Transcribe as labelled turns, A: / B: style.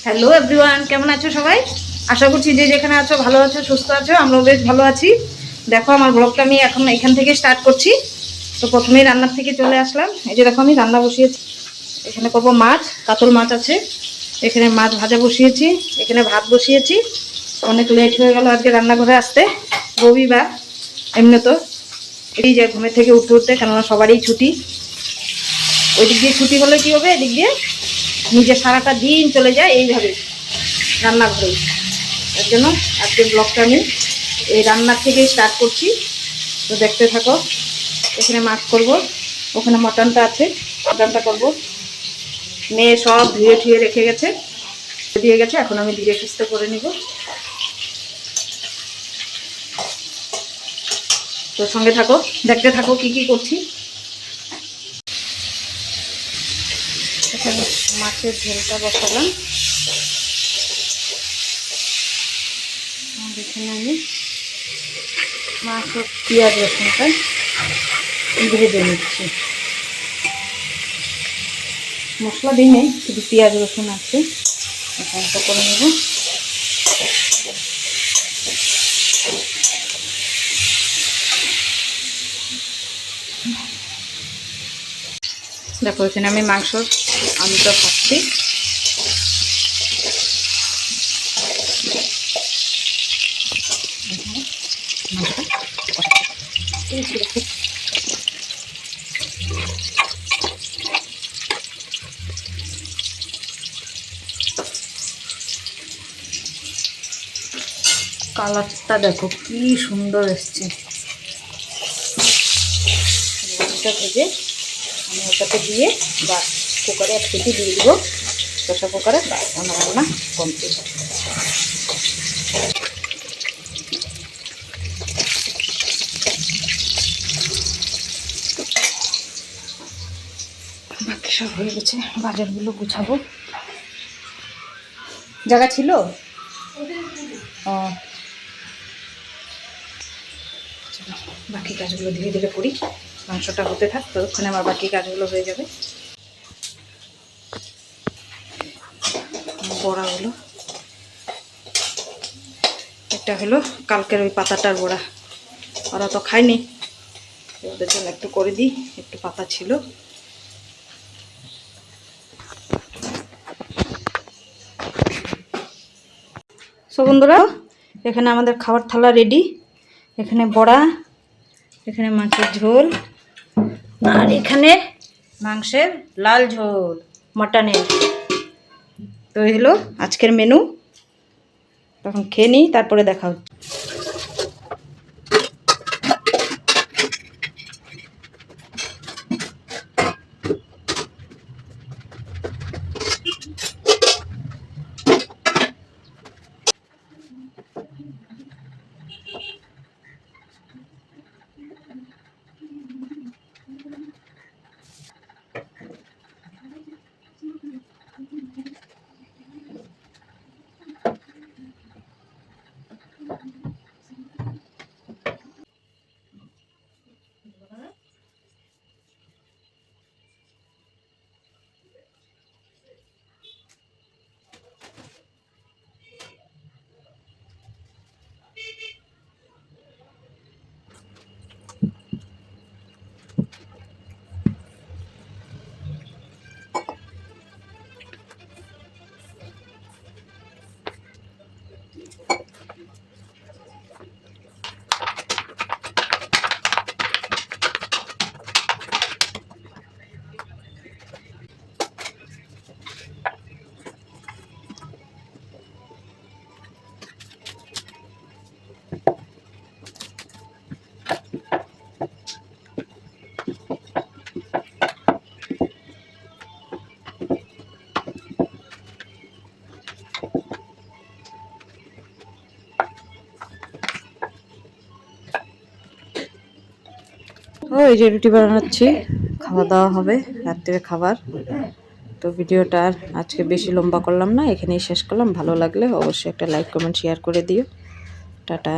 A: Hello everyone, কেমন আছো সবাই? আশা করছি যে যেখানে আছো ভালো আছো, সুস্থ আছো। আমরাও বেশ ভালো আছি। দেখো, আমার ব্লগটা আমি এখন এখান থেকে স্টার্ট করছি। তো প্রথমেই রান্নার থেকে চলে আসলাম। এই যে দেখো, আমি রান্না বসিয়েছি। এখানে করবো মাছ, কাতল মাছ আছে। এখানে মাছ ভাজা বসিয়েছি, এখানে ভাত বসিয়েছি। অনেক লেট হয়ে গেল আজকে রান্নাঘরে আসতে, রবিবার। এমনি তো এই যে ঘুমের থেকে উঠতে উঠতে, কেননা সবারই ছুটি। ওই দিক দিয়ে ছুটি হলে কি হবে, এদিক দিয়ে নিজের সারাটা দিন চলে যায় এইভাবে রান্নাঘরেই। এর জন্য আজকের ব্লগটা আমি এই রান্নার থেকেই স্টার্ট করছি। তো দেখতে থাকো। এখানে মাছ করব, ওখানে মটনটা আছে, মটনটা করব। মেয়ে সব ধুয়ে ঠুয়ে রেখে গেছে, দিয়ে গেছে। এখন আমি ধীরে সুস্থে করে নিব। তো সঙ্গে থাকো, দেখতে থাকো কি কি করছি। এখানে মাছের ঝোলটা বসালাম। এখানে আমি মাছ ও পেঁয়াজ রসুনটা ভেজে নিচ্ছি। মশলা দিই নেই, শুধু পেঁয়াজ রসুন আছে। এখানটা করে নেব। দেখো, এখানে আমি মাংসর আলুটা ভাজছি। কালারটা দেখো কি সুন্দর এসছে। মাছটা ভেজে আমি ওটাতে দিয়ে বা কুকারে এক সিটি দিয়ে দেবো, প্রেসার কুকারে। আমার রান্না কমপ্লিট। বাকি সব হয়ে গেছে, বাজারগুলো গুছাবো। জায়গা ছিল ও। বাকি কাজগুলো ধীরে ধীরে করি, মাংসটা হতে থাক, ততক্ষণে আমার বাকি কাজগুলো হয়ে যাবে। বড়াগুলো, একটা হলো কালকের ওই পাতাটার বড়া, ওরা তো খায়নি, ওদের জন্য একটু করে দিই। একটু পাতা ছিল। সো বন্ধুরা, এখানে আমাদের খাবার থালা রেডি। এখানে বড়া, এখানে মাছের ঝোল, আর এখানে মাংসের লাল ঝোল, মটনের। তো এই হলো আজকের মেনু। তখন খেয়ে নিই, তারপরে দেখা হচ্ছে। ও, এই যে রুটি বানাচ্ছি, খাওয়া দাওয়া হবে, রাত্রে খাবার। তো ভিডিওটা আর আজকে বেশি লম্বা করলাম না, এখানেই শেষ করলাম। ভালো লাগলে অবশ্যই একটা লাইক কমেন্ট শেয়ার করে দিও। টাটা।